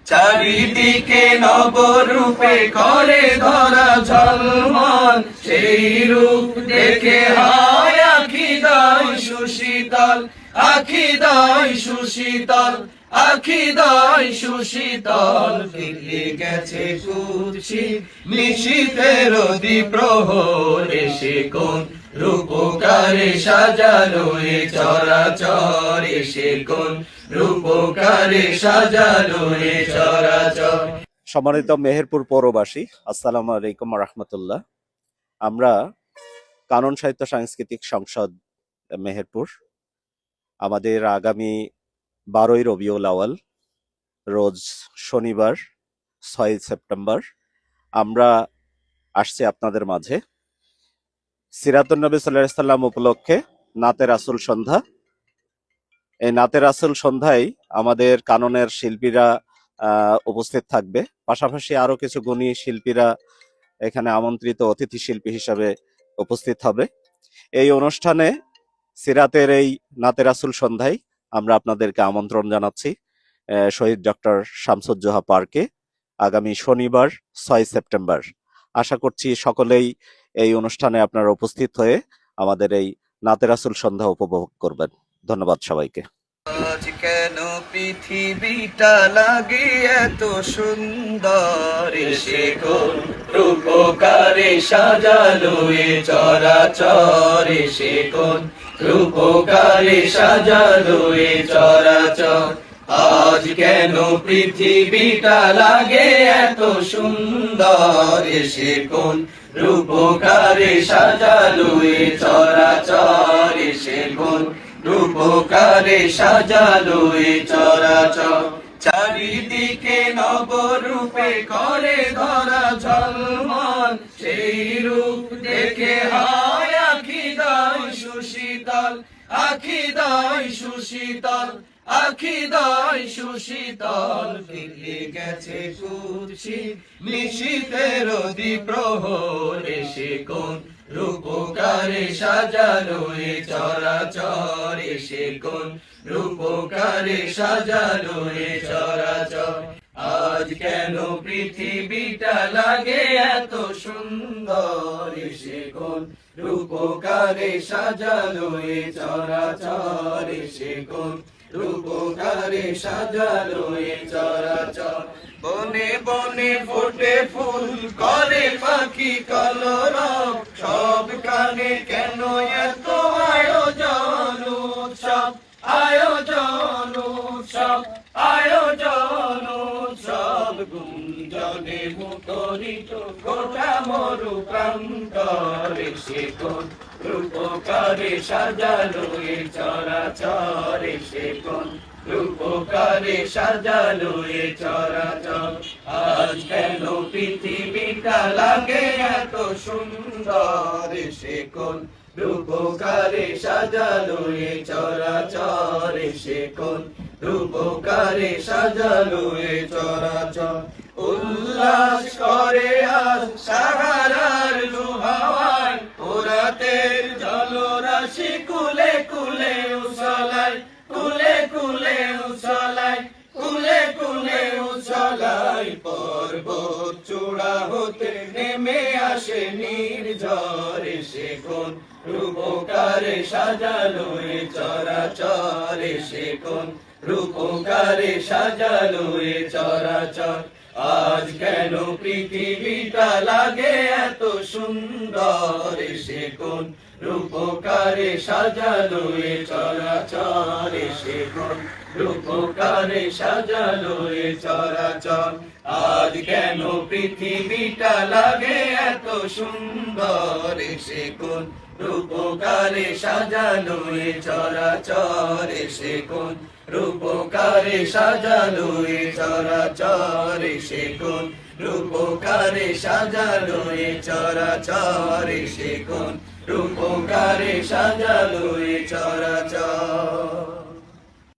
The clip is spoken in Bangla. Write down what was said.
চারিদিকে নবরূপে করে ধরা ঝলমল, সেই রূপ দেখে হয় আখিদায় সুশীতল, আখিদায় সুশীতল, আখিদায় সুশীতল। ফিরে গেছে কুৎসি নিশীথের দ্বিপ্রহর, এসে কোন রূপকারে সাজালো এ চরাচর, এসে কোন রূপকারে সাজালো এ চরাচর। সম্মানিত মেহেরপুর পৌরবাসী, আসসালামু আলাইকুম রহমতুল্লাহ। আমরা কানন সাহিত্য সাংস্কৃতিক সংসদ মেহেরপুর, আমাদের আগামী 12ই রবিউল আউয়াল রোজ শনিবার 6 সেপ্টেম্বর আমরা আসছি আপনাদের মাঝে সিরাতুন নবী সাল্লাল্লাহু আলাইহি সাল্লাম উপলক্ষে নাতে রাসূল সন্ধ্যা। এই নাতে রাসূল সন্ধ্যায় আমাদের কাননের শিল্পীরা উপস্থিত থাকবে, পাশাপাশি আরো কিছু গুণী শিল্পীরা এখানে আমন্ত্রিত অতিথি শিল্পী হিসাবে উপস্থিত হবে। এই অনুষ্ঠানে সিরাতের এই নাতে রাসূল সন্ধ্যায় আমরা আপনাদেরকে আমন্ত্রণ জানাচ্ছি শহীদ ডক্টর শামসুজ্জোহা পার্কে আগামী শনিবার 6 সেপ্টেম্বর। আশা করছি সকলেই এই অনুষ্ঠানে আপনারা উপস্থিত হয়ে আমাদের এই নাতে রাসূল সন্ধ্যা উপভোগ করবেন। ধন্যবাদ সবাইকে। আজ কেন পৃথিবীটা লাগে এত সুন্দর, এসে কোন রূপকারে সাজালো এ চরাচর, এসে কোন রূপকারে সাজালো এ চরাচর। আজ কেন পৃথিবীটা লাগে এত সুন্দর, এসে কোন রূপকারে সাজালো এ চরাচর, এসে কোন রূপকারে সাজালো এ চরাচর। চারিদিকে নবরূপে করে ধরা ঝলমল, সেই রূপ দেখে হয় আখিদায় সুশীতল, আখিদায় সুশীতল, আখিদায় সুশীতল। ফিরে গেছে কুৎসি নিশীথের দ্বিপ্রহর, এসে কোন রূপকারে সাজালো এ চরাচর, এসে কোন রূপকারে সাজালো এ চরাচর। আজ কেন পৃথিবীটা লাগে এত সুন্দর, এসে কোন রূপকারে সাজালো এ চরাচর, এসে কোন রূপকারে সাজালো এ চরাচর। বনে বনে ফোটে ফুল করে পাখি কলরব, সব কানে কেন এত আয়োজন উৎসব, আয়োজন উৎসব, আয়োজন উৎসব। গুঞ্জনে মুখরিত গোটা মরু প্রান্তর, এসে কোন রূপকারে সাজালো এ চরাচর, এসে কোন রূপকারে সাজালো এ চরাচর। আজ কেন পৃথিবীটা লাগে এত সুন্দর, এসে কোন রূপকারে সাজালো এ চরাচর, এসে কোন রূপকারে সাজালো এ চরাচর। উল্লাস করে আজ সাহারার লুহাওয়ায়, ওরাতের জলরাশি কুলে কুলে উছলায়, কুলে কুলে উছলায়, কুলে কুলে উছলায়। পর্বত চূড়া হতে নেমে আসে নির্ঝর, এসে কোন রূপকারে সাজালো এ চরাচর, এসে কোন রূপকারে সাজালো এ চরাচর। আজ কেন পৃথিবীটা লাগে এত সুন্দর, এসে কোন রূপকারে সাজালো এ চরাচর, এসে কোন রূপকারে সাজালো এ চরাচর। আজ কেন পৃথিবীটা লাগে এত সুন্দর, এসে কোন রূপকারে সাজালো এ চরাচর, এসে কোন রূপকারে সাজালো এ চরাচর, এসে কোন রূপকারে সাজালো এ চরাচর, এসে কোন রূপকারে সাজালো এ চরাচর।